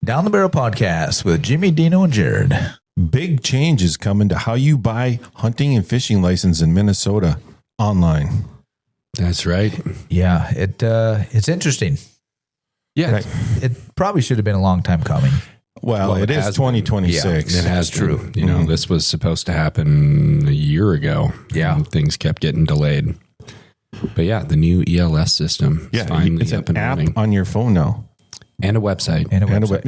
Down the Barrel Podcast with Jimmy, Dino, and Jared. Big changes coming to how you buy hunting and fishing license in Minnesota online. That's right. Yeah, it's interesting. Yeah. Right. It probably should have been a long time coming. Well, it is 2026. Yeah, it has true. You know, this was supposed to happen a year ago. Yeah. And things kept getting delayed. But yeah, the new ELS system is finally it's up an and app running. on your phone now. And a website.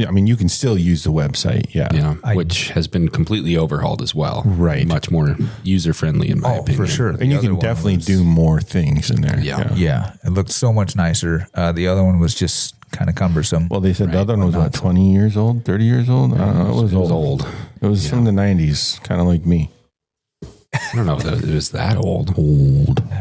I mean, you can still use the website. Yeah. Which has been completely overhauled as well. Right. Much more user-friendly in my opinion. for sure. And you can definitely do more things in there. Yeah, it looked so much nicer. The other one was just kind of cumbersome. Well, they said the other one was, 20 years old, 30 years old? I don't know. It was old. It was from the 90s, kind of like me. I don't know if it was that old.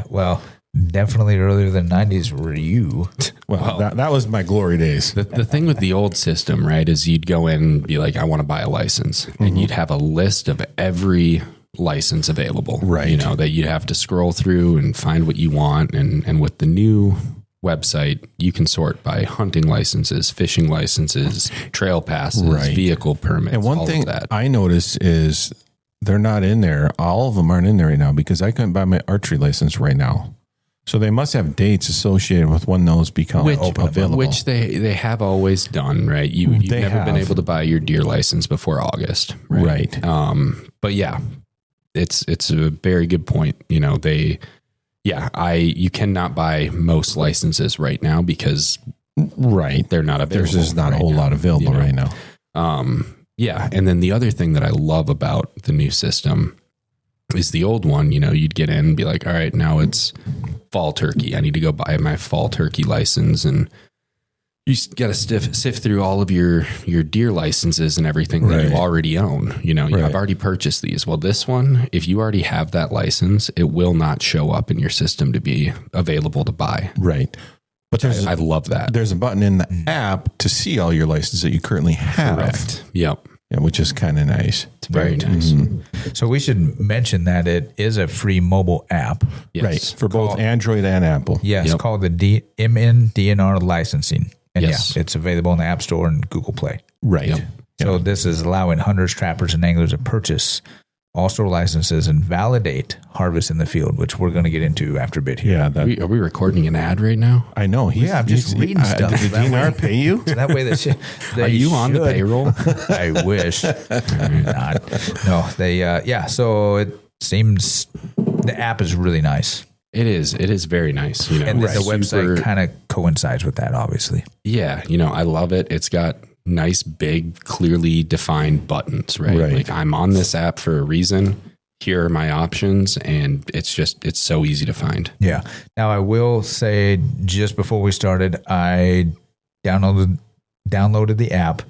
Well, definitely earlier than 90s were you. Well, that was my glory days. The thing with the old system, right, is you'd go in and be like, I want to buy a license. And you'd have a list of every license available. Right. You know, that you'd have to scroll through and find what you want. And with the new website, you can sort by hunting licenses, fishing licenses, trail passes, vehicle permits, and one all thing of that. I noticed is they're not in there. All of them aren't in there right now because I couldn't buy my archery license right now. So they must have dates associated with when those become available. Which they have always done, right? You've never been able to buy your deer license before August. Right. But yeah, it's a very good point. You know, you cannot buy most licenses right now because they're not available. There's just not a whole lot available right now. Yeah. And then the other thing that I love about the new system is the old one. You know, you'd get in and be like, all right, now it's fall turkey. I need to go buy my fall turkey license. And you got to sift through all of your deer licenses and everything that you already own. You know, I've already purchased these. Well, this one, if you already have that license, it will not show up in your system to be available to buy. Right. But I love that. There's a button in the app to see all your licenses that you currently have. Correct. Yep. Yeah, which is kind of nice. It's very nice. Mm-hmm. So we should mention that it is a free mobile app. Yes. Right. For both Android and Apple. Yes. It's called the DNR Licensing. And yes. It's available in the App Store and Google Play. Right. Yep. So this is allowing hunters, trappers, and anglers to purchase all-store licenses and validate harvest in the field, which we're going to get into after a bit here. Yeah. Are we recording an ad right now? I know. I'm just reading stuff. Did the DNR pay you? So that way Are you on the payroll? I wish. Not. No, they, so it seems the app is really nice. It is. It is very nice. You know, and the website kind of coincides with that, obviously. Yeah. You know, I love it. It's got nice, big, clearly defined buttons, right? Like I'm on this app for a reason. Here are my options. And it's so easy to find. Yeah. Now I will say just before we started, I downloaded the app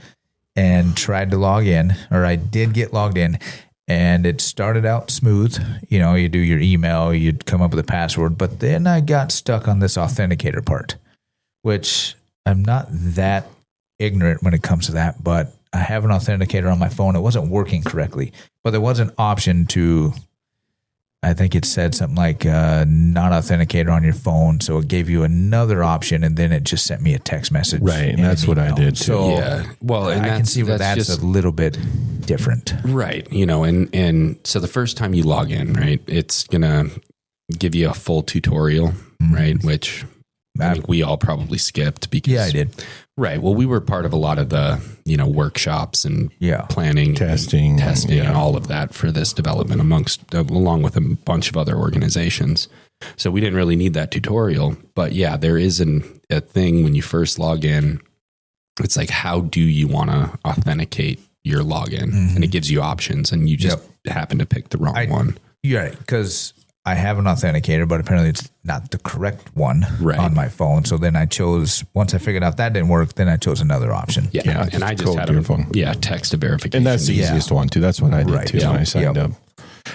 and tried to log in, or I did get logged in. And it started out smooth. You know, you do your email, you'd come up with a password, but then I got stuck on this authenticator part, which I'm not that ignorant when it comes to that, but I have an authenticator on my phone. It wasn't working correctly, but there was an option to, I think it said something like not authenticator on your phone. So it gave you another option, and then it just sent me a text message. Right, and that's what I did too. So yeah, well, and I can see where that's just a little bit different. Right. You know, and so the first time you log in, right, it's going to give you a full tutorial, right, which I think we all probably skipped because... Yeah, I did. Right. Well, we were part of a lot of the, you know, workshops and planning, testing, and all of that for this development along with a bunch of other organizations. So we didn't really need that tutorial, but yeah, there is a thing when you first log in. It's like, how do you want to authenticate your login? And it gives you options, and you just happen to pick the wrong one. Yeah, because I have an authenticator, but apparently it's not the correct one on my phone. So then I chose, once I figured out that didn't work, then I chose another option. Yeah, and I just had text to verification. And that's the easiest one too. That's what I did too when I signed up.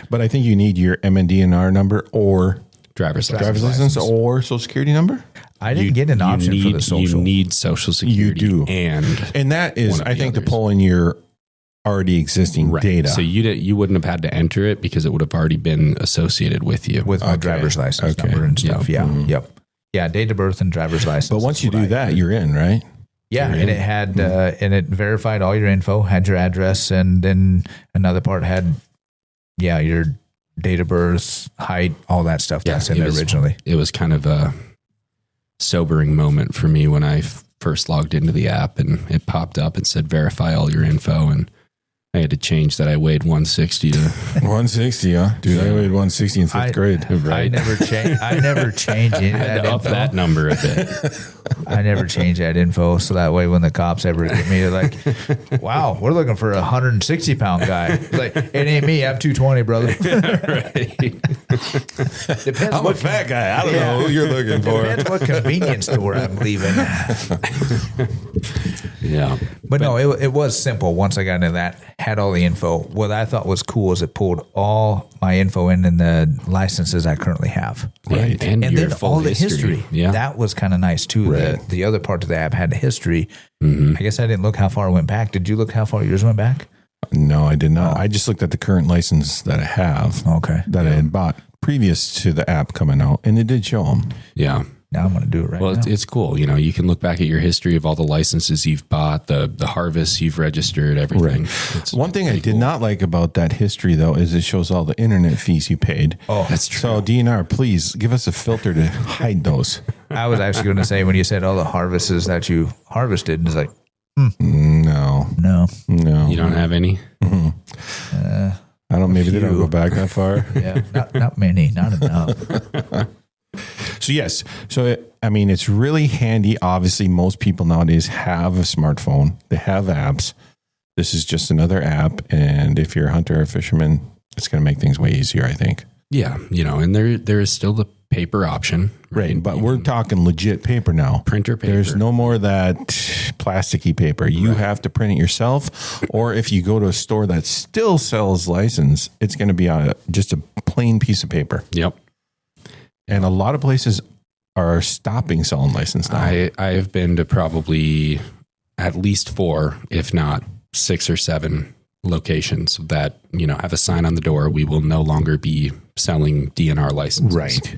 But I think you need your MNDNR number or driver's license or social security number. I didn't get an option for the social. You need social security. You do. And that is, I think, to pull in your already existing data. So you wouldn't have had to enter it because it would have already been associated with you. With my driver's license number and stuff. Yeah. Yep. Yeah. Date of birth and driver's license. But once you do that, you're in, right? Yeah, You're and in. it had and it verified all your info, had your address, and then another part had your date of birth, height, all that stuff that's in there originally. It was kind of a sobering moment for me when I first logged into the app and it popped up and said verify all your info, and I had to change that I weighed 160 to 160, huh? Dude, I weighed 160 in fifth grade. I never changed any of I had that to up info. that number a bit. I never change that info, so that way when the cops ever get me, they're like, "Wow, we're looking for a 160-pound guy." It's like, it ain't me. I'm 220, brother. Right. Depends I'm a fat guy. I don't know who you're looking for. Depends what convenience store I'm leaving. Yeah. But no, it was simple. Once I got into that, had all the info. What I thought was cool is it pulled all my info in the licenses I currently have. Right. And your then full all the history. Yeah. That was kind of nice too. Right. The other part of the app had the history. Mm-hmm. I guess I didn't look how far it went back. Did you look how far yours went back? No, I did not. I just looked at the current license that I have Okay. that I had bought previous to the app coming out, and it did show them. Yeah. Now I'm going to do it right Well, now. it's cool. You know, you can look back at your history of all the licenses you've bought, the harvests you've registered, everything. It's One thing I pretty did cool. not like about that history, though, is it shows all the internet fees you paid. Oh, That's true. So DNR, please give us a filter to hide those. I was actually going to say when you said all the harvests that you harvested, it's like, No, no. You don't have any? I don't. Maybe they don't few. go back that far. Yeah, not many, not enough. So yes, it's really handy. Obviously, most people nowadays have a smartphone. They have apps. This is just another app, and if you're a hunter or fisherman, it's going to make things way easier, I think. Yeah. You know, and there is still the paper option. Right, but we're talking legit paper now. Printer paper. There's no more of that plasticky paper. You have to print it yourself, or if you go to a store that still sells license, it's going to be just a plain piece of paper. Yep. And a lot of places are stopping selling license now. I have been to probably at least 4, if not 6 or 7 locations that, you know, have a sign on the door. We will no longer be selling DNR licenses. Right.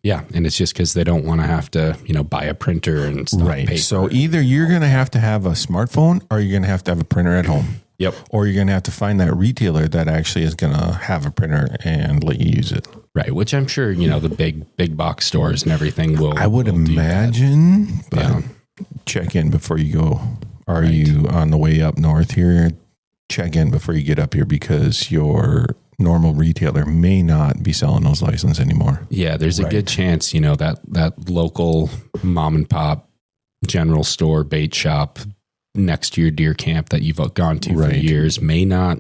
Yeah. And it's just because they don't want to have to, you know, buy a printer and stuff. Right. Paper. So either you're going to have a smartphone, or you're going to have a printer at home. Yep. Or you're going to have to find that retailer that actually is going to have a printer and let you use it. Right. Which I'm sure, you know, the big box stores and everything will. I would will do that. imagine, but Yeah. check in before you go. Are you on the way up north here? Check in before you get up here, because your normal retailer may not be selling those licenses anymore. Yeah, there's a good chance, you know, that local mom and pop general store, bait shop next to your deer camp that you've gone to for years may not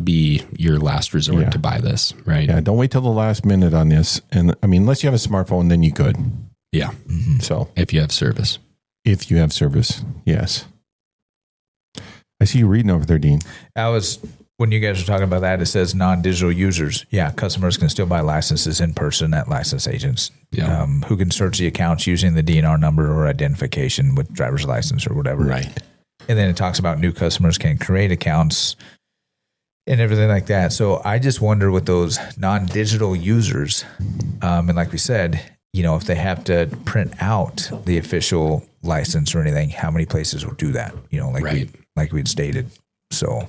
be your last resort to buy this, right? Yeah, don't wait till the last minute on this. And I mean, unless you have a smartphone, then you could. Yeah. So If you have service. if you have service, yes. I see you reading over there, Dean. When you guys were talking about that, it says non-digital users. Yeah, customers can still buy licenses in person at license agents who can search the accounts using the DNR number or identification with driver's license or whatever. Right. And then it talks about new customers can create accounts and everything like that. So I just wonder with those non-digital users, and like we said, you know, if they have to print out the official license or anything, how many places will do that? You know, like we'd stated. So.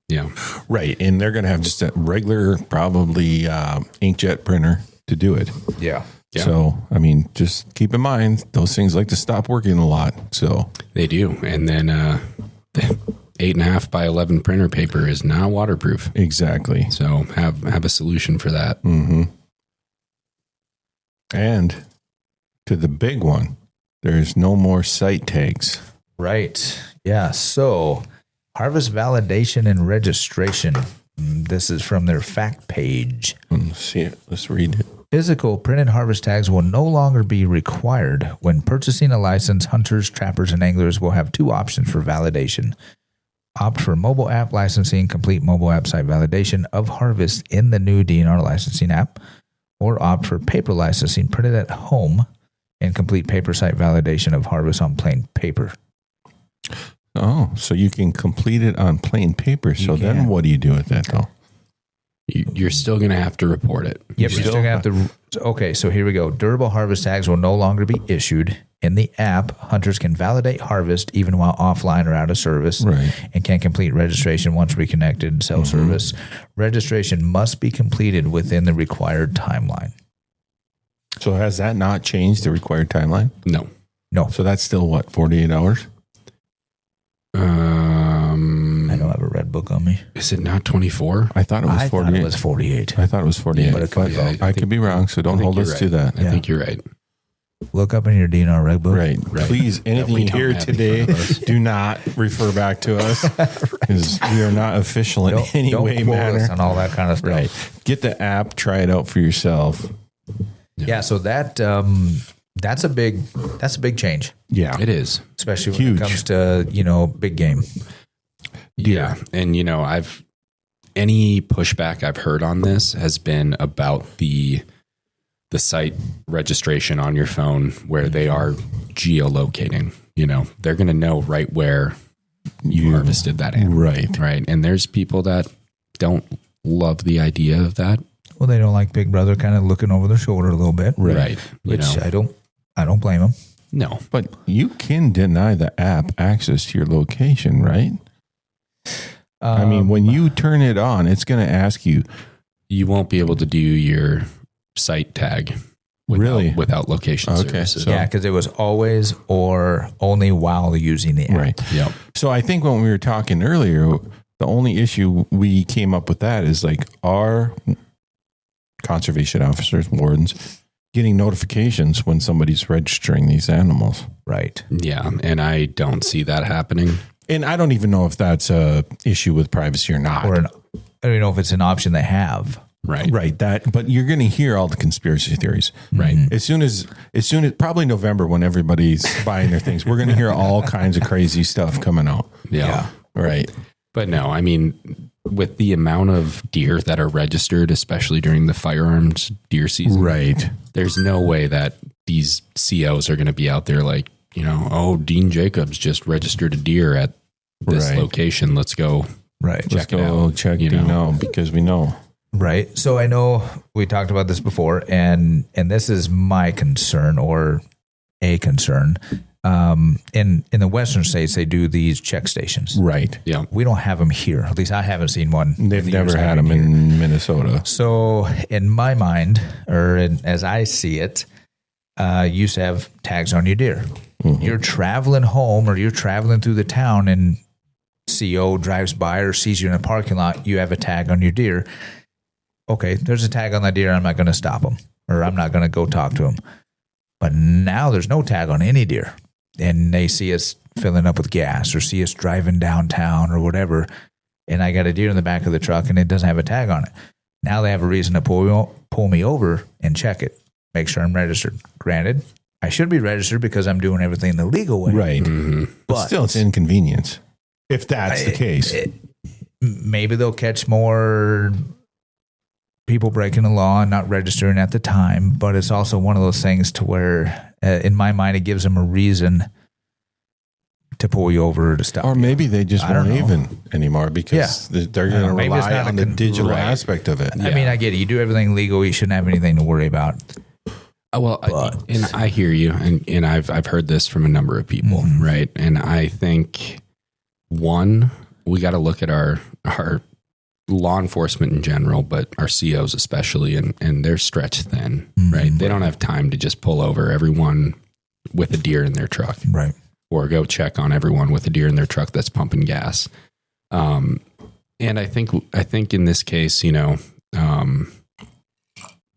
Yeah. Right. And they're going to have just a regular, probably inkjet printer to do it. Yeah. So, I mean, just keep in mind, those things like to stop working a lot. So They do. And then the 8.5 by 11 printer paper is not waterproof. exactly. So have a solution for that. Mm-hmm. And to the big one, there's no more site tags. Right. Yeah. So harvest validation and registration. This is from their fact page. Let's see it. Let's read it. Physical printed harvest tags will no longer be required. When purchasing a license, hunters, trappers, and anglers will have 2 options for validation. Opt for mobile app licensing, complete mobile app site validation of harvest in the new DNR licensing app, or opt for paper licensing printed at home and complete paper site validation of harvest on plain paper. Oh, so you can complete it on plain paper. So then what do you do with that, though? You're still going to have to report it. Yep, you're still going to have to. Okay, so here we go. Durable harvest tags will no longer be issued. In the app, hunters can validate harvest even while offline or out of service, and can complete registration once reconnected and cell service. Registration must be completed within the required timeline. So has that not changed the required timeline? No. So that's still what, 48 hours? I don't have a red book on me. Is it not 24? I thought it was 48. I thought it was 48. I thought it was 48. But it could be I could be wrong, so don't hold us to that. I think you're right. Look up in your DNR reg book. Right. Please, anything you hear today, do not refer back to us because we are not official in any way, manner. On all that kind of stuff. Right. Get the app, try it out for yourself. Yeah. So that's a big change. Yeah, it is, especially when it comes to big game. Yeah, and any pushback I've heard on this has been about the site registration on your phone where they are geolocating. They're going to know right where you harvested that animal. Right. And there's people that don't love the idea of that. Well, they don't like Big Brother kind of looking over their shoulder a little bit. Right. Which I don't blame them. No. But you can deny the app access to your location, right? I mean, when you turn it on, it's going to ask you. You won't be able to do your site tag without location services. Yeah, because it was always or only while using the app. Right. Yep. So I think when we were talking earlier, the only issue we came up with that is like our conservation officers, wardens, getting notifications when somebody's registering these animals. Right. Yeah. And I don't see that happening. And I don't even know if that's a issue with privacy or not. I don't even know if it's an option they have. Right. But you're going to hear all the conspiracy theories. Right. As soon as probably November when everybody's buying their things, we're going to hear all kinds of crazy stuff coming out. Yeah. Right. But no, I mean, with the amount of deer that are registered, especially during the firearms deer season, right? There's no way that these COs are going to be out there like, Dean Jacobs just registered a deer at this location. Let's go. Right. Check it out. Check because we know. Right. So I know we talked about this before, and this is my concern or a concern. In the Western states, they do these check stations. Right. Yeah. We don't have them here. At least I haven't seen one. They've never had them in Minnesota. So in my mind, as I see it, you used to have tags on your deer. Mm-hmm. You're traveling home or you're traveling through the town and CO drives by or sees you in a parking lot. You have a tag on your deer. Okay, there's a tag on that deer. I'm not going to stop him or I'm not going to go talk to him. But now there's no tag on any deer. And they see us filling up with gas or see us driving downtown or whatever. And I got a deer in the back of the truck and it doesn't have a tag on it. Now they have a reason to pull me over and check it. Make sure I'm registered. Granted, I should be registered because I'm doing everything the legal way. Right. Mm-hmm. But still, it's inconvenience. If that's the case. Maybe they'll catch more people breaking the law and not registering at the time. But it's also one of those things to where, in my mind, it gives them a reason to pull you over or to stop. Or maybe they just won't even anymore because they're going to rely on the digital aspect of it. I mean, I get it. You do everything legal. You shouldn't have anything to worry about. Well, and I hear you, and I've heard this from a number of people, right? And I think we got to look at our law enforcement in general, but our COs especially, and they're stretched thin, right? They don't have time to just pull over everyone with a deer in their truck, right? Or go check on everyone with a deer in their truck that's pumping gas. And I think in this case,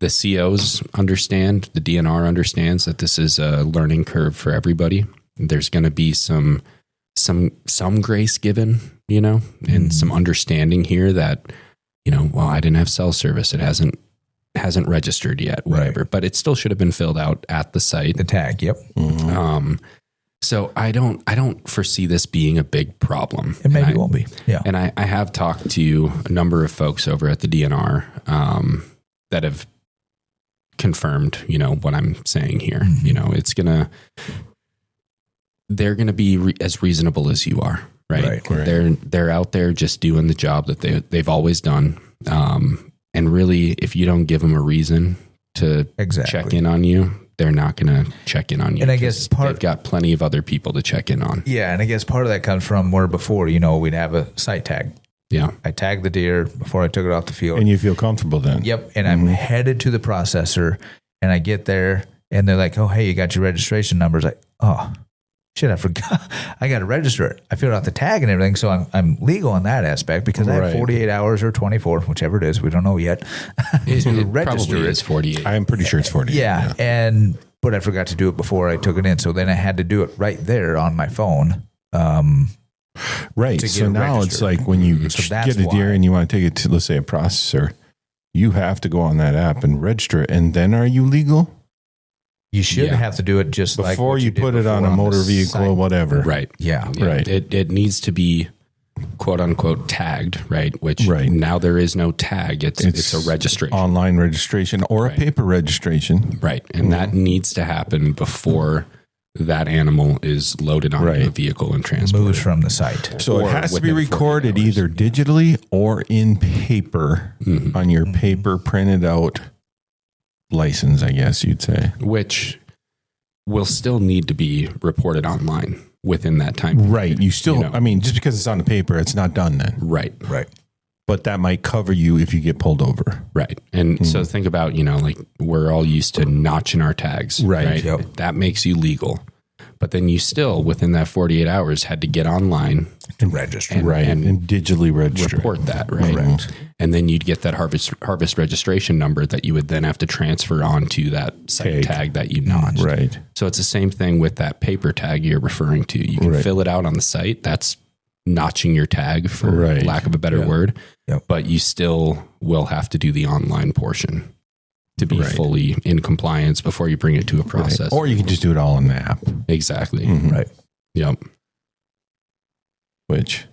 the COs understand, the DNR understands that this is a learning curve for everybody. There's going to be some grace given, and some understanding here that, well, I didn't have cell service. It hasn't registered yet, whatever, but it still should have been filled out at the site. The tag. Yep. Mm-hmm. So I don't foresee this being a big problem. It maybe won't be. Yeah. And I have talked to a number of folks over at the DNR, that have confirmed, what I'm saying here. Mm-hmm. They're gonna be as reasonable as you are, right? They're out there just doing the job that they've always done, And really, if you don't give them a reason to check in on you, they're not going to check in on you. And I guess they've got plenty of other people to check in on. Yeah. And I guess part of that comes from where before, we'd have a site tag. Yeah. I tagged the deer before I took it off the field. And you feel comfortable then. Yep. And I'm headed to the processor and I get there and they're like, oh, hey, you got your registration numbers. Like, oh, shit, I forgot. I got to register it. I filled out the tag and everything. So I'm legal in that aspect because I have 48 hours or 24, whichever it is. We don't know yet. It probably is 48. I'm pretty sure it's 48. Yeah. But I forgot to do it before I took it in. So then I had to do it right there on my phone. Right. So now it's like when you get a deer and you want to take it to, let's say, a processor, you have to go on that app and register it. And then are you legal? You should have to do it just before like before you put it on a motor vehicle or whatever. Right. Yeah. Right. It needs to be quote unquote tagged, right? Which now there is no tag. It's a registration. Online registration or a paper registration. Right. And that needs to happen before that animal is loaded on the vehicle and transported. Moves from the site. So it has to be recorded either digitally or in paper on your paper printed out license, I guess you'd say. Which will still need to be reported online within that time. Right. You still, I mean, just because it's on the paper, it's not done then. Right. But that might cover you if you get pulled over. Right. And so think about, like we're all used to notching our tags. Right. Yep. That makes you legal. But then you still, within that 48 hours, had to get online and register. And digitally register. Report that, right? And then you'd get that harvest registration number that you would then have to transfer onto that site tag that you notched. Right. So it's the same thing with that paper tag you're referring to. You can fill it out on the site. That's notching your tag, for lack of a better word. Yep. But you still will have to do the online portion to be fully in compliance before you bring it to a process. Or you can just do it all in the app. Exactly. Right. Yep. Which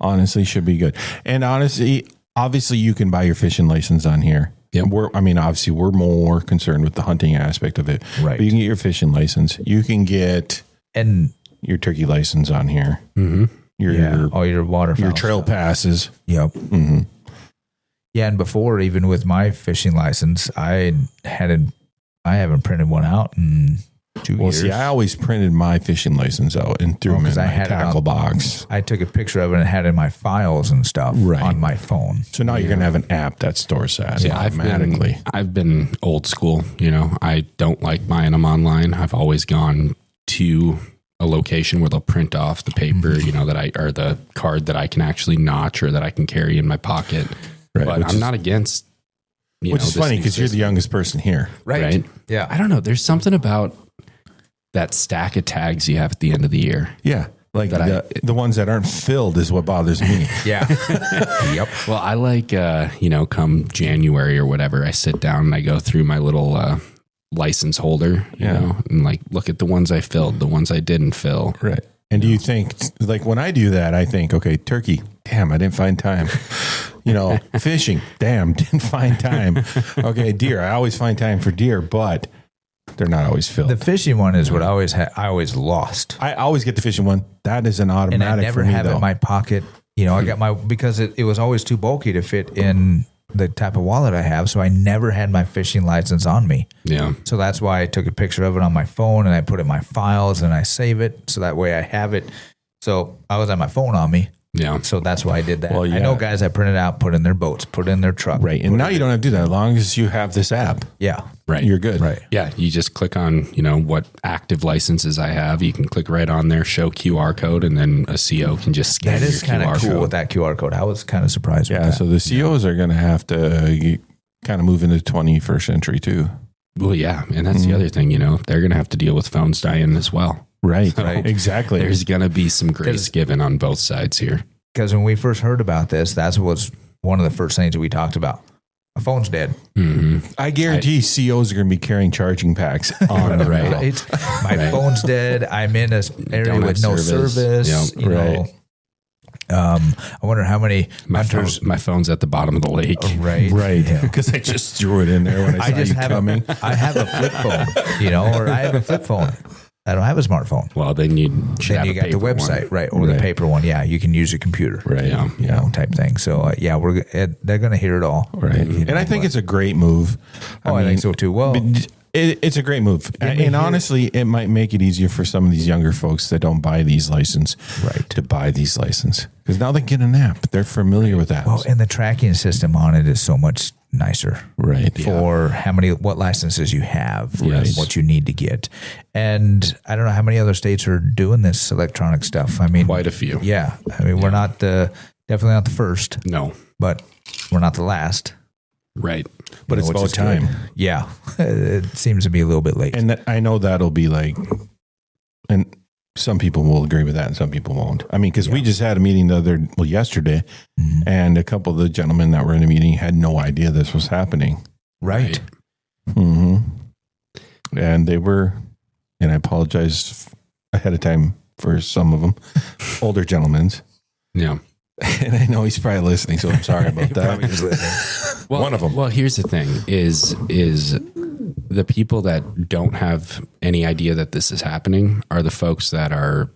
honestly should be good. And obviously you can buy your fishing license on here. Yep. Obviously we're more concerned with the hunting aspect of it. Right. But you can get your fishing license. You can get your turkey license on here. Mm-hmm. All your waterfowl. Your trail passes. Yep. Mm-hmm. Yeah, and before, even with my fishing license, I haven't printed one out in 2 years. Well, see, I always printed my fishing license out and threw them in my tackle box. I took a picture of it and had it in my files and stuff on my phone. So now you're going to have an app that stores that automatically. I've been old school. I don't like buying them online. I've always gone to a location where they'll print off the paper, or the card that I can actually notch or that I can carry in my pocket. Right, but I'm not against. Which is funny because you're the youngest person here, right? Yeah, I don't know. There's something about that stack of tags you have at the end of the year. Yeah, like the ones that aren't filled is what bothers me. Yeah. Yep. Well, I like come January or whatever, I sit down and I go through my little license holder, you know, and like look at the ones I filled, the ones I didn't fill. Right. And do you think, like when I do that, I think, okay, turkey, damn, I didn't find time. Fishing, damn, didn't find time. Okay, deer, I always find time for deer, but they're not always filled. The fishing one is what I always lost. I always get the fishing one. That is an automatic and I never for me, have it in my pocket. I got because it was always too bulky to fit in the type of wallet I have, so I never had my fishing license on me. Yeah. So that's why I took a picture of it on my phone and I put it in my files and I save it so that way I have it. So I was on my phone on me. Yeah. So that's why I did that. Well, yeah. I know guys that print it out, put in their boats, put in their truck. Right. And now you don't have to do that as long as you have this app. Yeah. Right. You're good. Right. Yeah. You just click on, what active licenses I have. You can click right on there, show QR code, and then a CO can just scan. That is kind of cool code. with that QR code. I was kind of surprised with that. So the COs are going to have to kind of move into the 21st century too. Well, yeah. And that's the other thing, they're going to have to deal with phones dying as well. Right. So exactly. There's going to be some grace given on both sides here. Because when we first heard about this, that was one of the first things that we talked about. My phone's dead. Mm-hmm. I guarantee COs are going to be carrying charging packs on the right. My phone's dead. I'm in an area with no service. Yep. I wonder how many my phone's at the bottom of the lake. Right. Because I just threw it in there when I saw you coming. I have a flip phone, or I have a flip phone. I don't have a smartphone. Well, then you should Then have you a got the paper website, one. right? Or the paper one. Yeah, you can use a computer, Right. Yeah. You know, type thing. So they're going to hear it all, Right. And I think it's a great move. I think so too. Well, It's a great move. And honestly, it might make it easier for some of these younger folks that don't buy these license to buy these license. Because now they get an app. They're familiar with apps. well, and the tracking system on it is so much nicer. Right. For what licenses you have, Yes. what you need to get. And I don't know how many other states are doing this electronic stuff. I mean, Quite a few. Yeah. I mean, we're not definitely not the first, No. but we're not the last. Right. But it's which about is good. time. Yeah. It seems to be a little bit late. And I know that'll be like, and some people will agree with that and some people won't. I mean, because we just had a meeting yesterday, and a couple of the gentlemen that were in the meeting had no idea this was happening. Right. Mm-hmm. And they were, and I apologize ahead of time for some of them, older gentlemen. Yeah. And I know he's probably listening, so I'm sorry about that. Well, One of them. Well, here's the thing: is the people that don't have any idea that this is happening are the folks that are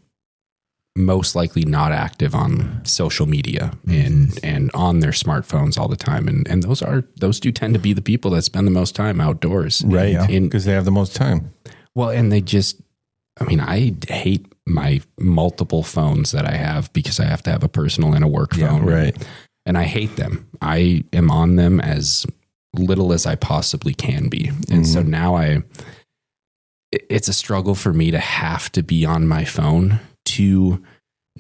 most likely not active on social media and on their smartphones all the time, and those do tend to be the people that spend the most time outdoors, Right. In, Because they have the most time. well, and they just, I mean, I hate my multiple phones that I have because I have to have a personal and a work phone. Right. And I hate them. I am on them as little as I possibly can be. And so now it's a struggle for me to have to be on my phone to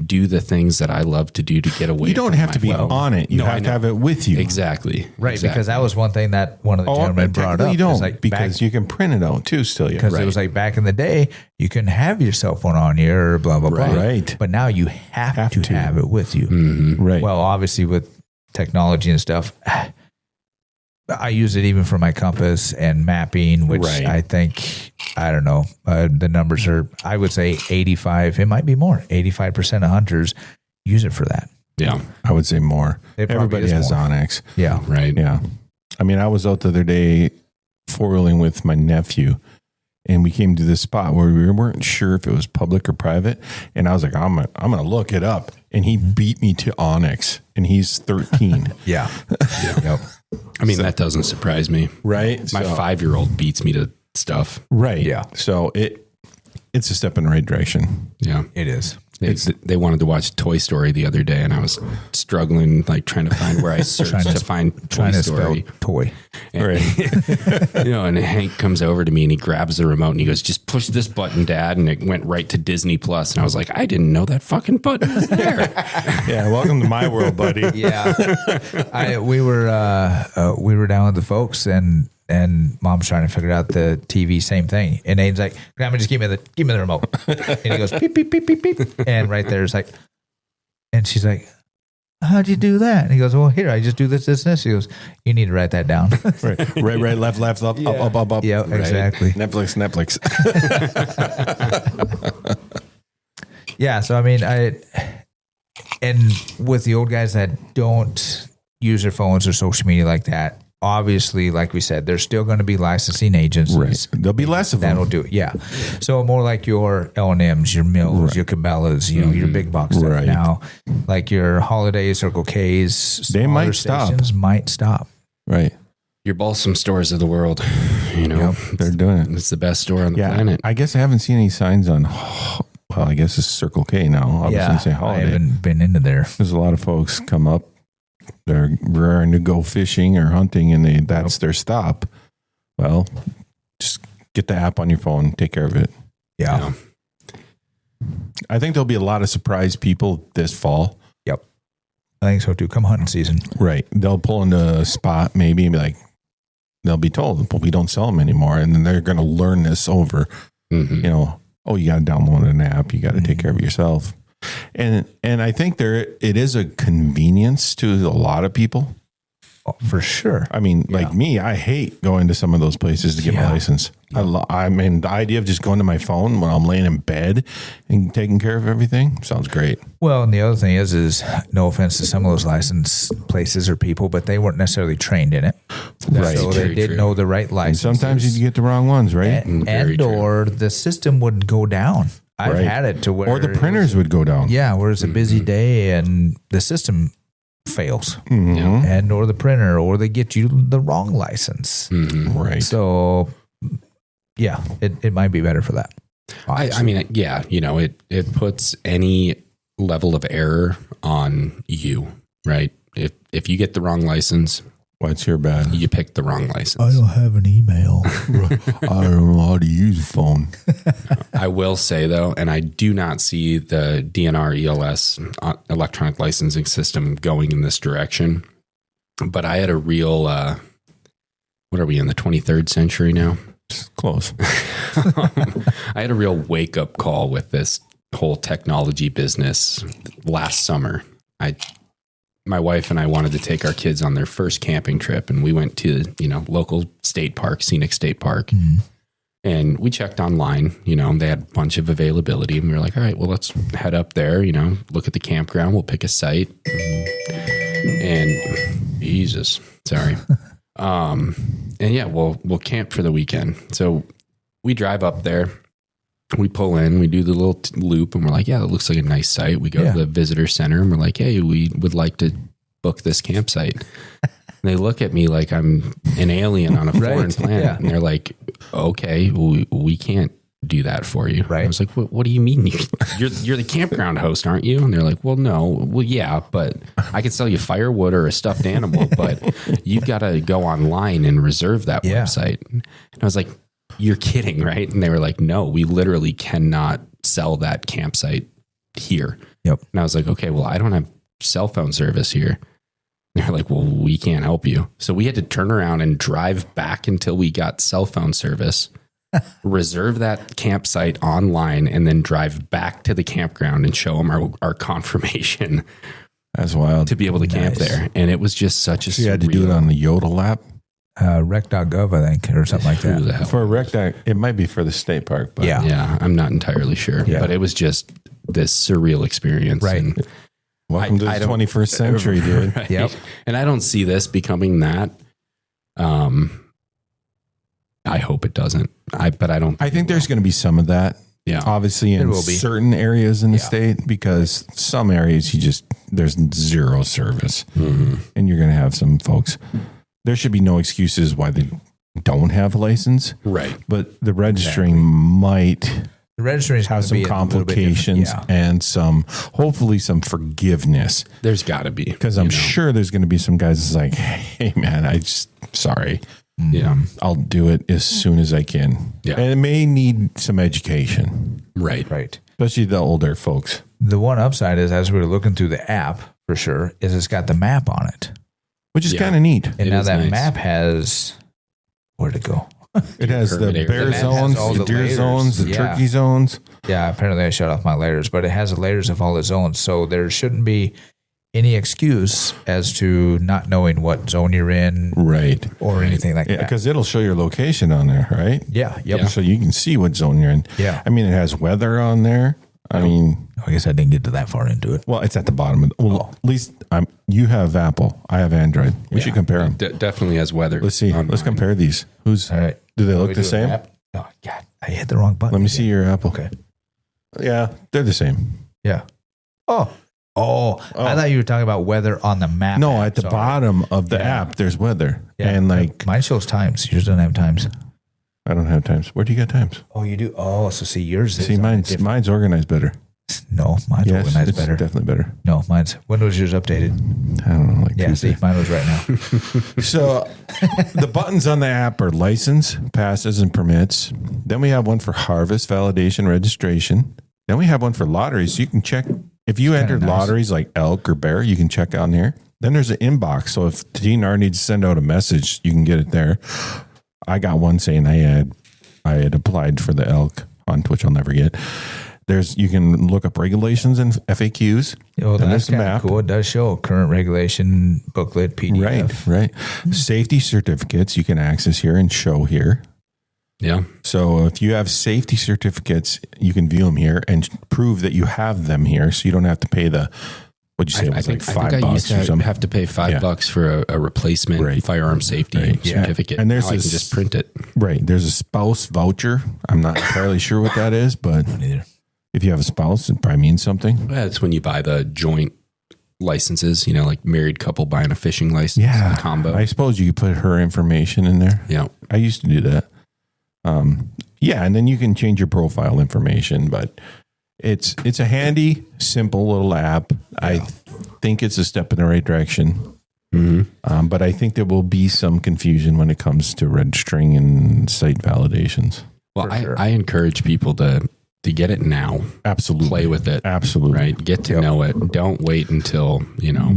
do the things that I love to do to get away. You don't from have my to be phone. on it. You No, I have to know. have it with you. Exactly. Right. Exactly. Because that was one thing that one of the gentlemen brought up. You don't, It's like because you can print it out too still. Because Right. it was like back in the day, you couldn't have your cell phone on you or blah, blah, blah. Right. But now you have to have it with you. Right. Well, obviously with technology and stuff, I use it even for my compass and mapping, which Right. I think, I don't know, the numbers are, I would say 85, it might be more, 85% of hunters use it for that. Yeah. I would say more. It probably Everybody is has more. Onyx. Yeah. Right. Yeah. I mean, I was out the other day four-wheeling with my nephew, and we came to this spot where we weren't sure if it was public or private. And I was like, I'm going to look it up. And he beat me to Onyx, and he's 13. Yeah. Yep. I mean, that doesn't surprise me. Right. My 5-year-old beats me to stuff. Right. Yeah. So it's a step in the right direction. Yeah. It is. They wanted to watch Toy Story the other day, and I was struggling, like trying to find where I searched to find Toy Trying to spell Story. toy. And, and Hank comes over to me and he grabs the remote and he goes, "Just push this button, Dad." And it went right to Disney Plus. And I was like, I didn't know that fucking button was there. Yeah. Welcome to my world, buddy. Yeah. We were down with the folks and Mom's trying to figure out the TV, same thing. And Aiden's like, "Grandma, just give me the remote." And he goes, "Beep, beep, beep, beep, beep." And right there's like, and she's like, "How'd you do that?" And he goes, "Well, here, I just do this, this, and this." He goes, "You need to write that down." Right, left, up, up. Yeah, Right. exactly. Netflix. Yeah. So, I mean, and with the old guys that don't use their phones or social media like that, obviously, like we said, there's still going to be licensing agencies. Right. There'll be less of them. That'll do it. Yeah. So more like your L&Ms, your Mills, your Cabela's, your big box stuff. Right. Now, like your Holiday, Circle K's, They might stations might stop. Right. Your Balsam stores of the world, They're doing it. it's the best store on the planet. I guess I haven't seen any signs on, well, I guess it's Circle K now. I was going to say I Holiday. haven't been into there. There's a lot of folks come up. They're raring to go fishing or hunting, and that's their stop. Well, just get the app on your phone, take care of it. Yeah. I think there'll be a lot of surprised people this fall. Yep. I think so too. Come hunting season. Right. They'll pull into a spot maybe and be like, they'll be told, "Well, we don't sell them anymore." And then they're going to learn this over, you got to download an app. You got to take care of it yourself. And I think it is a convenience to a lot of people. for sure. I mean, like me, I hate going to some of those places to get my license. I mean, the idea of just going to my phone when I'm laying in bed and taking care of everything sounds great. Well, and the other thing is no offense to some of those license places or people, but they weren't necessarily trained in it. Right. So they didn't know the right And license. sometimes you get the wrong ones, right? And or the system would go down. I've had it to where... Or the printers would go down. Yeah, where it's a busy day and the system fails. Mm-hmm. And or the printer, or they get you the wrong license. Mm-hmm. Right. So, yeah, it might be better for that. I mean, yeah, it puts any level of error on you, right? If you get the wrong license, What's your bad? you picked the wrong license. I don't have an email. I don't know how to use a phone. I will say though, and I do not see the DNR ELS electronic licensing system going in this direction, but I had a real, what are we in the 23rd century now? Close. I had a real wake up call with this whole technology business last summer. My wife and I wanted to take our kids on their first camping trip, and we went to, local state park, scenic state park. Mm-hmm. And we checked online, they had a bunch of availability, and we were like, all right, well, let's head up there, look at the campground. We'll pick a site. And Jesus, sorry. And yeah, we'll camp for the weekend. So we drive up there, we pull in, we do the little loop, and we're like, yeah, it looks like a nice site. We go to the visitor center, and we're like, hey, we would like to book this campsite. And they look at me like I'm an alien on a foreign planet. And they're like, okay, we can't do that for you. Right. I was like, what do you mean? You're the campground host, aren't you? And they're like, well, no. Well, yeah, but I could sell you firewood or a stuffed animal, but you've got to go online and reserve that website. And I was like, you're kidding, right? And they were like, no, we literally cannot sell that campsite here. Yep. And I was like, okay, well, I don't have cell phone service here. They're like, well, we can't help you. So we had to turn around and drive back until we got cell phone service, reserve that campsite online, and then drive back to the campground and show them our confirmation. That's wild. To be able to camp there. And it was just such a So you had to do it on the Yodel app? Rec.gov, I think, or something like that. For a rec.gov, it might be for the state park. But yeah, I'm not entirely sure. Yeah. But it was just this surreal experience. Right. And welcome to the 21st century, dude. Right. Yep. And I don't see this becoming that. I hope it doesn't. But I don't. I think there's going to be some of that. Yeah. Obviously in certain areas in the state, because some areas there's zero service. Mm-hmm. And you're going to have some folks. There should be no excuses why they don't have a license. Right. But the registering might have some complications and hopefully some forgiveness. There's got to be. Because I'm sure there's going to be some guys that's like, hey, man, sorry. Yeah. I'll do it as soon as I can. Yeah. And it may need some education. Right. Right. Especially the older folks. The one upside is, as we were looking through the app, for sure, is it's got the map on it. Which is kind of neat. And now that map has, where'd it go? It has the bear zones, the deer zones, the turkey zones. Yeah, apparently I shut off my layers, but it has the layers of all the zones. So there shouldn't be any excuse as to not knowing what zone you're in. Right. Or anything like that. Because it'll show your location on there, right? Yeah. Yep. Yeah. So you can see what zone you're in. Yeah. I mean, it has weather on there. I guess I didn't get to that far into it. Well, it's at the bottom. At least you have Apple. I have Android. We should compare them. Definitely has weather. Let's see. Let's compare these. All right. Do they look the same? Oh, God. I hit the wrong button. Let me see your Apple. Okay. Yeah, they're the same. Yeah. Oh, I thought you were talking about weather on the map. No, at the bottom of the app, there's weather. Yeah. And mine shows times. Yours doesn't have times. I don't have times. Where do you got times? Oh, you do? Oh, so see, yours is. See, mine's organized better. No, mine's organized better. Definitely better. No, when was yours updated? I don't know. Tuesday. See, mine was right now. So the buttons on the app are license, passes, and permits. Then we have one for harvest, validation, registration. Then we have one for lotteries. So you can check if you entered lotteries like elk or bear, you can check on here. Then there's an inbox. So if the DNR needs to send out a message, you can get it there. I got one saying I had applied for the elk hunt, which I'll never get. You can look up regulations and FAQs. Oh, and that's kind of cool. It does show current regulation booklet PDF. Right. Safety certificates you can access here and show here. Yeah. So if you have safety certificates, you can view them here and prove that you have them here, so you don't have to pay the. What'd you say? It was like $5 I used or to something. have to pay $5 for a replacement firearm safety certificate. And there's now I can just print it. Right. There's a spouse voucher. I'm not entirely sure what that is, but if you have a spouse, it probably means something. Yeah, it's when you buy the joint licenses, like married couple buying a fishing license combo. I suppose you could put her information in there. Yeah. I used to do that. And then you can change your profile information, but it's a handy, simple little app. Yeah. I think it's a step in the right direction. Mm-hmm. But I think there will be some confusion when it comes to registering and site validations. Well, I encourage people to get it now. Absolutely. Play with it. Absolutely. Right. Get to know it. Don't wait until,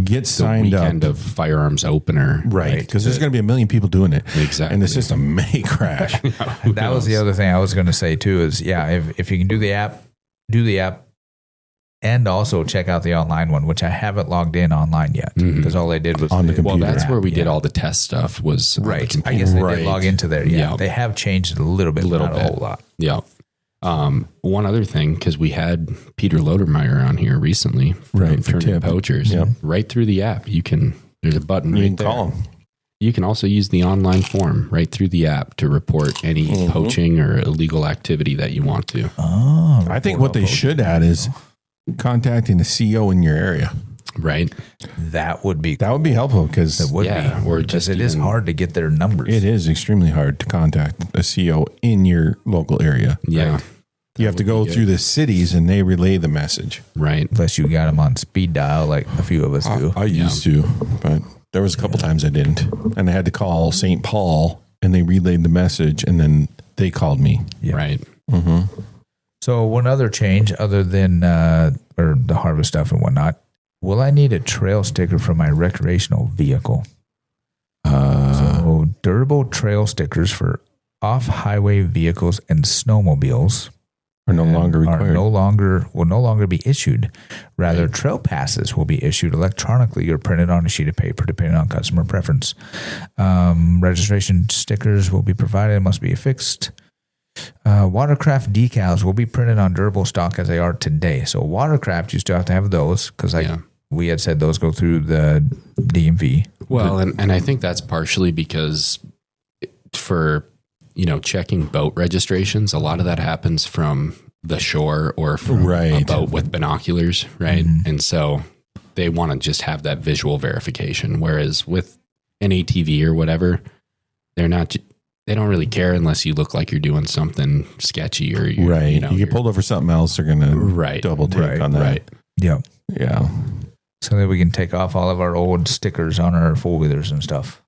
get signed the weekend of firearms opener. Right. Because there's going to be a million people doing it. Exactly. And the system may crash. That was the other thing I was going to say too is, if you can do the app and also check out the online one, which I haven't logged in online yet because all they did was on the computer. Well, that's where we did all the test stuff was right. I guess they did log into there. Yeah. They have changed it a little bit, not a whole lot. Yeah. One other thing, because we had Peter Lodermeyer on here recently from Tournament Poachers. Yep. Right through the app, there's a button you right can there. call him. You can also use the online form right through the app to report any poaching or illegal activity that you want to. Oh, I think what they should add is contacting the CEO in your area. Right. That would be helpful because it is hard to get their numbers. It is extremely hard to contact a CEO in your local area. Yeah. Right? You have to go through the cities and they relay the message. Right. Unless you got them on speed dial like a few of us do. I used to, but there was a couple times I didn't. And I had to call St. Paul and they relayed the message and then they called me. Yeah. Right. Mm-hmm. So one other change other than or the harvest stuff and whatnot, will I need a trail sticker for my recreational vehicle? So durable trail stickers for off-highway vehicles and snowmobiles are no longer required. Will no longer be issued. Rather, trail passes will be issued electronically or printed on a sheet of paper, depending on customer preference. Registration stickers will be provided and must be affixed. Watercraft decals will be printed on durable stock as they are today. So watercraft, you still have to have those because we had said those go through the DMV. Well, and I think that's partially because for checking boat registrations, a lot of that happens from the shore or from a boat with binoculars, right? Mm-hmm. And so they want to just have that visual verification. Whereas with an ATV or whatever, they don't really care unless you look like you're doing something sketchy or you get pulled over something else. They're going to double take on that. Right. Yeah. Yeah. So that we can take off all of our old stickers on our four-wheelers and stuff.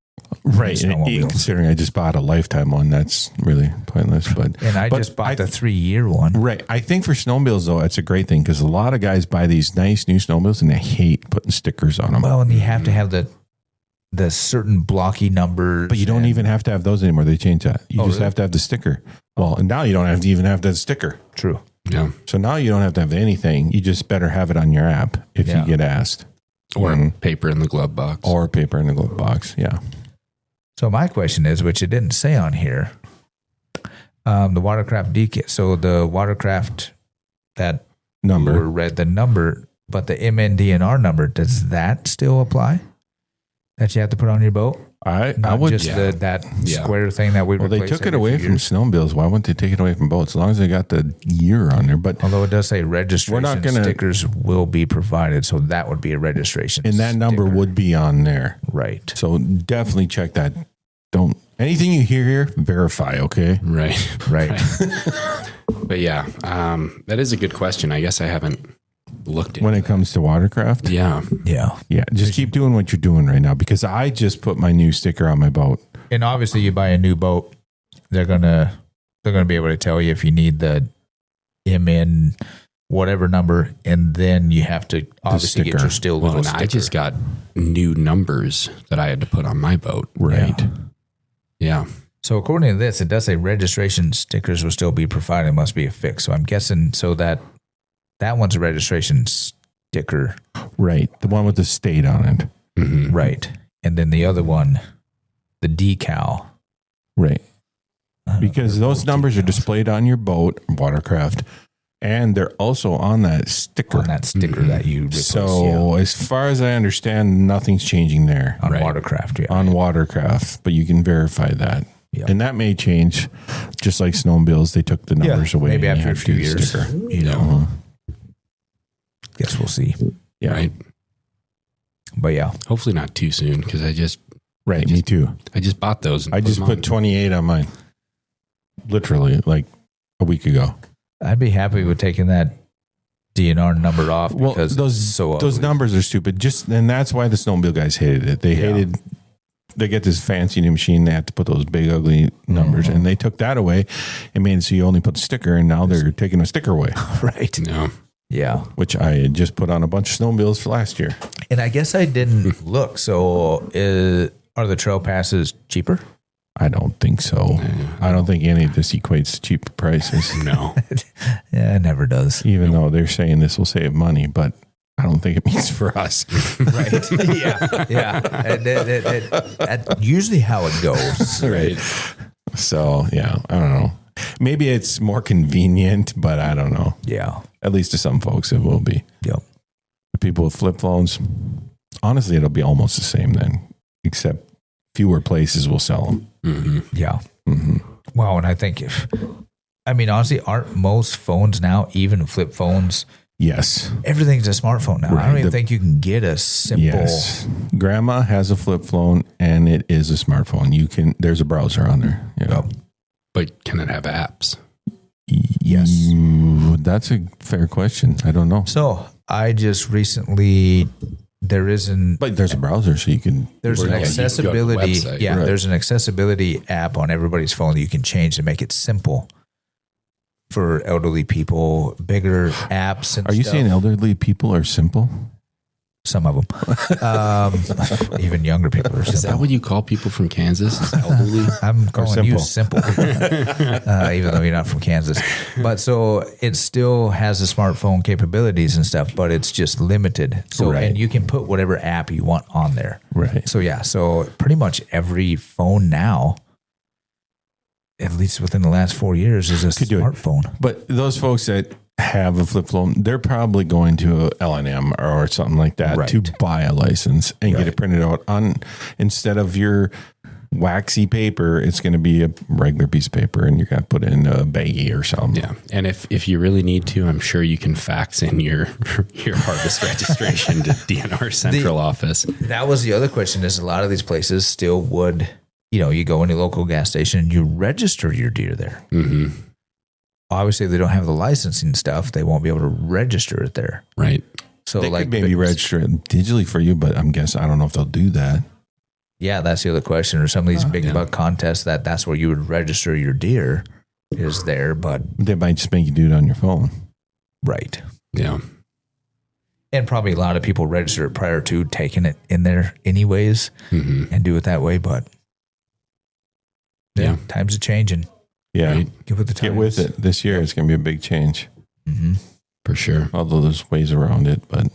Right. And considering I just bought a lifetime one, that's really pointless. And I just bought the 3-year one. Right. I think for snowmobiles, though, it's a great thing because a lot of guys buy these nice new snowmobiles and they hate putting stickers on them. Well, and you have to have the certain blocky numbers. But you don't even have to have those anymore. They changed that. You just have to have the sticker. Well, and now you don't have to even have that sticker. True. Yeah. So now you don't have to have anything. You just better have it on your app if you get asked. Or paper in the glove box. Yeah. So my question is, which it didn't say on here, the watercraft decal. So the watercraft that number read the number, but the MNDNR number, does that still apply? That you have to put on your boat? I would just that square thing that we. Well, they took it away from snowmobiles. Why wouldn't they take it away from boats? As long as they got the year on there. But although it does say registration stickers will be provided, so that would be a registration. And that number would be on there, right? So definitely check that. Don't anything you hear here, verify. Okay, right. But that is a good question. I guess I haven't looked at when it comes to watercraft. Yeah. Just keep doing what you're doing right now because I just put my new sticker on my boat. And obviously, you buy a new boat, they're gonna be able to tell you if you need the MN whatever number, and then you have to obviously get your still little sticker. I just got new numbers that I had to put on my boat. Right. Yeah. So according to this, it does say registration stickers will still be provided and must be affixed. So I'm guessing so that that one's a registration sticker. Right. The one with the state on it. Mm-hmm. Right. And then the other one, the decal. Right. Because those numbers are displayed on your boat, watercraft, and they're also on that sticker. On that sticker that you replace. So as far as I understand, nothing's changing there. On watercraft, yeah. On watercraft, but you can verify that. Yeah. And that may change, just like snowmobiles, they took the numbers away. Maybe and you after a have few to years, sticker. you know. Guess we'll see. Yeah. Right. But yeah. Hopefully not too soon because I just Me too. I just bought those. And I just put 28 on mine. Literally, like a week ago. I'd be happy with taking that DNR number off Well, because those it's so those ugly. numbers are stupid. And that's why the snowmobile guys hated it. They hated. They get this fancy new machine. They have to put those big ugly numbers, and they took that away. It made it so you only put the sticker, and now they're taking a sticker away, Right. No. Yeah. which I had just put on a bunch of snowmobiles for last year. And I guess I didn't look. So are the trail passes cheaper? I don't think so. I don't think any of this equates to cheaper prices, No. Yeah, it never does. even though they're saying this will save money, but I don't think it means for us. Right. Yeah. Yeah. That's usually how it goes. Right. So, yeah, I don't know. Maybe it's more convenient, but I don't know. Yeah. At least to some folks, it will be. Yep. The people with flip phones, honestly, it'll be almost the same then, except fewer places will sell them. Mm-hmm. Yeah. Mm-hmm. Wow. And I think honestly, aren't most phones now, even flip phones, Yes. everything's a smartphone now. I Right. don't even think you can get a simple. Yes. Grandma has a flip phone and it is a smartphone. There's a browser on there. Yeah. Yep. But can it have apps? Yes. That's a fair question. I don't know. So I just recently, But there's a browser, so you can. there's an Yeah, you can go to the accessibility. website. Yeah. Right. There's an accessibility app on everybody's phone that you can change to make it simple for elderly people, bigger apps. And Are you stuff. saying elderly people are simple? Some of them, even younger people are simple. Is that what you call people from Kansas? Is elderly? I'm calling you simple, even though you're not from Kansas. But so it still has the smartphone capabilities and stuff, but it's just limited. So, Right. and you can put whatever app you want on there. Right. So yeah, so pretty much every phone now, at least within the last 4 years, is a Could do it. smartphone. But those folks that have a flip phone, they're probably going to a L&M or something like that Right. to buy a license and get Right. it printed out on, instead of your waxy paper, it's going to be a regular piece of paper and you're going to put it in a baggie or something. Yeah. And if you really need to, I'm sure you can fax in your harvest registration to DNR central office. That was the other question: is a lot of these places still would, you go in a local gas station and you register your deer there. Mm-hmm. Obviously, if they don't have the licensing stuff, they won't be able to register it there. Right. So, They like, could maybe register it digitally for you, but I don't know if they'll do that. yeah, that's the other question. Or some of these big buck contests that's where you would register your deer is there, but They might just make you do it on your phone. right. Yeah. And probably a lot of people register it prior to taking it in there anyways Mm-hmm. and do it that way. But Yeah. times are changing. Yeah. Right. Get with the times. Get with it. This year, it's going to be a big change. Mm-hmm. For sure. Although there's ways around it, but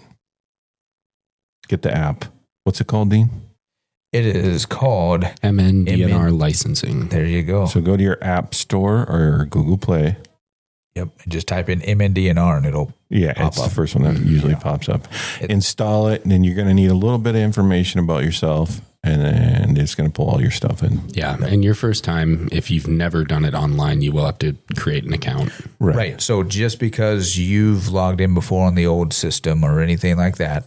get the app. What's it called, Dean? It is called. DNR Licensing. There you go. So go to your app store or Google Play. Yep. And just type in MNDNR and it'll. Yeah, Pop it's up. the first one that usually pops up. Install it, and then you're going to need a little bit of information about yourself, and then it's going to pull all your stuff in. Yeah. And your first time, if you've never done it online, you will have to create an account. Right. So just because you've logged in before on the old system or anything like that,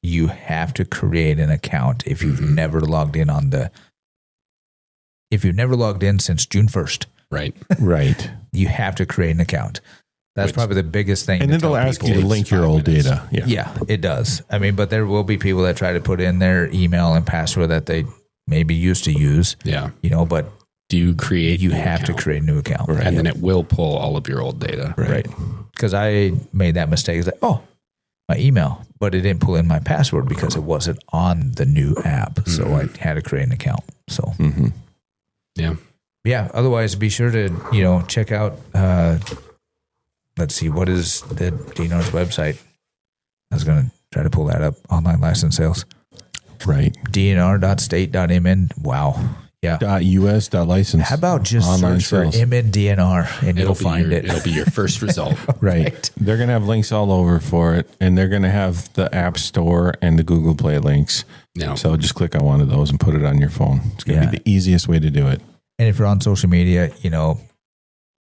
you have to create an account if you've never logged in if you've never logged in since June 1st, Right. Right. you have to create an account. That's probably the biggest thing. And to then they'll tell ask people. you to link your 5 old minutes. data. Yeah. Yeah, it does. I mean, but there will be people that try to put in their email and password that they maybe used to use, Yeah. but Do you create? you an have to account? create a new account. Right. And then it will pull all of your old data. Right. Because I made that mistake. It's like, my email, but it didn't pull in my password because it wasn't on the new app. So I had to create an account. So, Yeah. yeah. Otherwise, be sure to, check out let's see, what is the DNR's website? I was going to try to pull that up. Online license sales. Right. DNR.state.mn. Wow. Yeah. .us.license. How about just online search for sales. MN DNR and you'll find it. It'll be your first result. Right. They're going to have links all over for it, and they're going to have the App Store and the Google Play links. No. So just click on one of those and put it on your phone. It's going to be the easiest way to do it. And if you're on social media,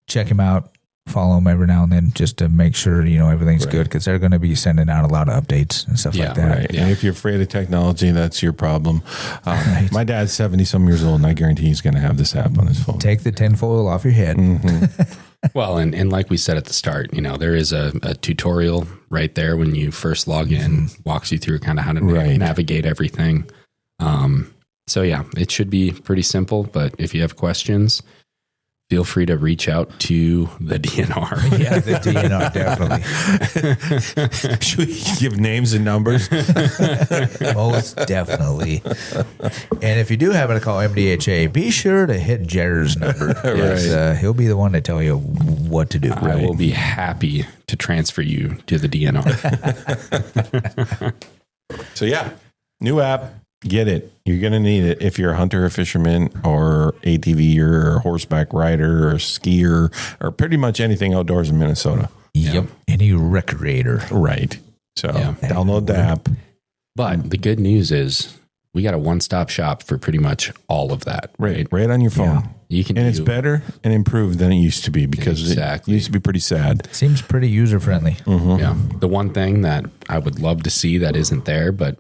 check him out. Follow them every now and then just to make sure, everything's good, because they're going to be sending out a lot of updates and stuff like that. Right. Yeah. And if you're afraid of technology, that's your problem. My dad's 70-some years old, and I guarantee he's going to have this app on his phone. Take the tinfoil off your head. Mm-hmm. Well, and like we said at the start, there is a tutorial right there when you first log in, walks you through kind of how to navigate everything. So yeah, it should be pretty simple, but if you have questions, feel free to reach out to the DNR. Yeah, the DNR, definitely. Should we give names and numbers? Most definitely. And if you do happen to call MDHA, be sure to hit Jared's number. He'll be the one to tell you what to do. I will be happy to transfer you to the DNR. So yeah, new app. Get it. You're going to need it if you're a hunter or fisherman or ATV or horseback rider or skier or pretty much anything outdoors in Minnesota. Yep. Any recreator. Right. So download the app. But the good news is we got a one-stop shop for pretty much all of that. Right on your phone. Yeah. You can it's better and improved than it used to be, because it used to be pretty sad. Seems pretty user-friendly. Mm-hmm. Yeah. The one thing that I would love to see that isn't there, but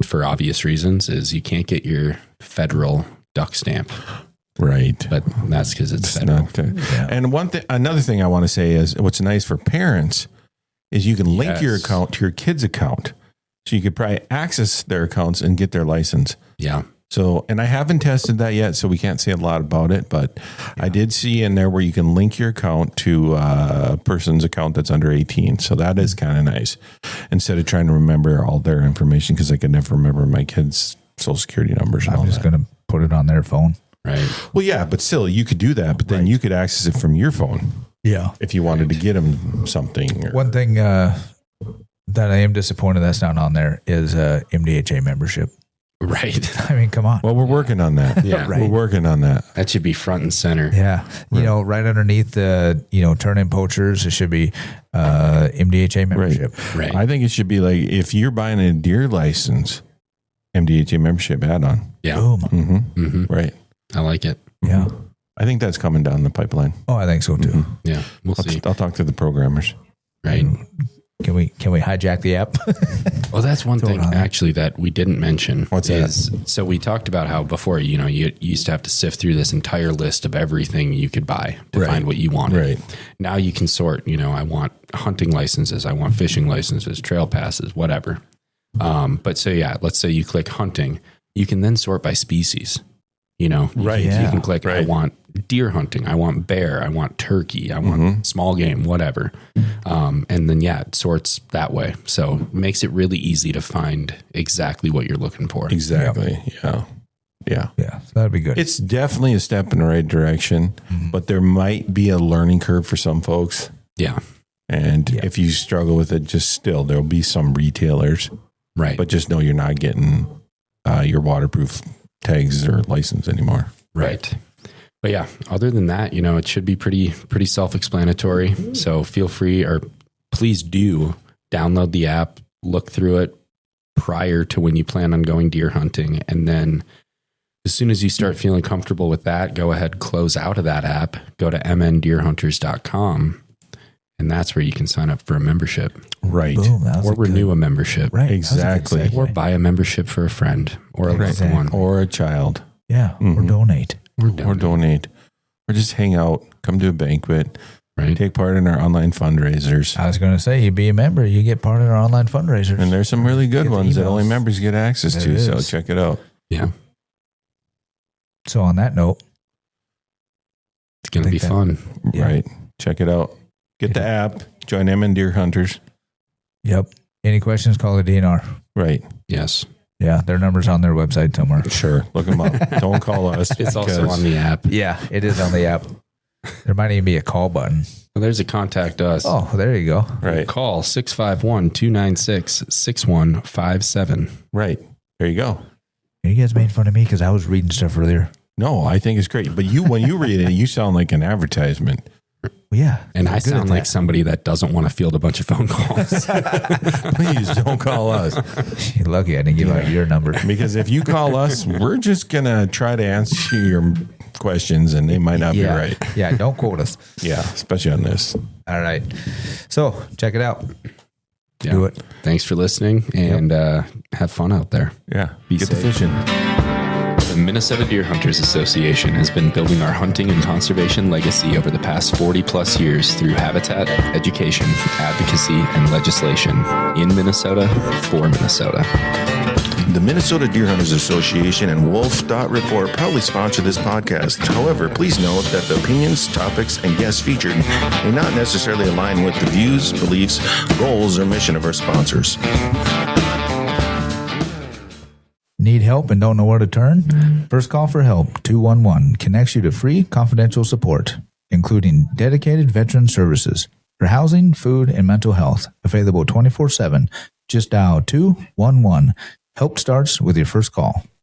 for obvious reasons, is you can't get your federal duck stamp. Right. But that's because it's federal. And another thing I want to say is what's nice for parents is you can link your account to your kid's account. So you could probably access their accounts and get their license. Yeah. So, and I haven't tested that yet, so we can't say a lot about it, but I did see in there where you can link your account to a person's account that's under 18. So that is kind of nice, instead of trying to remember all their information, because I could never remember my kids' social security numbers. I'm just going to put it on their phone. Right. Well, yeah, but still you could do that, but then you could access it from your phone. Yeah. If you wanted to get them something. One thing that I am disappointed that's not on there is MDHA membership. Right. I mean, come on. Well, we're working on that. Yeah. We're working on that. That should be front and center. Yeah. Right underneath the, turn-in poachers, it should be MDHA membership. Right. I think it should be like, if you're buying a deer license, MDHA membership add-on. Yeah. Boom. Mm-hmm. Mm-hmm. Right. I like it. Yeah. I think that's coming down the pipeline. Oh, I think so too. Mm-hmm. Yeah. We'll see. I'll talk to the programmers. Right. Can we hijack the app? Well, that's one thing actually that we didn't mention. What's that? So we talked about how before, you used to have to sift through this entire list of everything you could buy to find what you wanted. Right. Now you can sort, I want hunting licenses, I want fishing licenses, trail passes, whatever. But so let's say you click hunting, you can then sort by species. Right. You can click, I want deer hunting, I want bear, I want turkey, I want small game, whatever. And then, it sorts that way. So it makes it really easy to find exactly what you're looking for. Exactly. Yeah. Yeah. Yeah. So that'd be good. It's definitely a step in the right direction, but there might be a learning curve for some folks. Yeah. And if you struggle with it, there'll be some retailers. Right. But just know you're not getting your waterproof tags or license anymore. Right. But other than that, it should be pretty self-explanatory. So feel free, or please do download the app, look through it prior to when you plan on going deer hunting. And then as soon as you start feeling comfortable with that, go ahead, close out of that app, go to mndeerhunters.com. And that's where you can sign up for a membership. Right. Boom, or renew a membership. Right. Exactly. Or buy a membership for a friend or a loved one. Or a child. Yeah. Or donate. Or donate. Or just hang out, come to a banquet, take part in our online fundraisers. I was going to say, you be a member, you get part of our online fundraisers. And there's some really good ones that only members get access to. So check it out. Yeah. So on that note, it's going to be fun. Right. Check it out. Get the app. Join MN Deer Hunters. Yep. Any questions, call the DNR. Right. Yes. Yeah, their number's on their website somewhere. Sure. Look them up. Don't call us. It's also on the app. Yeah, it is on the app. There might even be a call button. Well, there's a contact us. Oh, there you go. Right. Call 651-296-6157. Right. There you go. You guys made fun of me because I was reading stuff earlier. No, I think it's great. But when you read it, you sound like an advertisement. Well, yeah. And I sound like somebody that doesn't want to field a bunch of phone calls. Please don't call us. You're lucky I didn't give out your number. Because if you call us, we're just going to try to answer your questions and they might not be right. Yeah, don't quote us. Yeah, especially on this. All right. So check it out. Yeah. Do it. Thanks for listening and have fun out there. Yeah. Be Get the safe. fishing. The Minnesota Deer Hunters Association has been building our hunting and conservation legacy over the past 40 plus years through habitat, education, advocacy, and legislation in Minnesota for Minnesota. The Minnesota Deer Hunters Association and Wolf Dot Report proudly sponsor this podcast. However, please note that the opinions, topics, and guests featured may not necessarily align with the views, beliefs, goals, or mission of our sponsors. Need help and don't know where to turn? First Call for Help 211 connects you to free confidential support, including dedicated veteran services for housing, food, and mental health, available 24/7. Just dial 211. Help starts with your first call.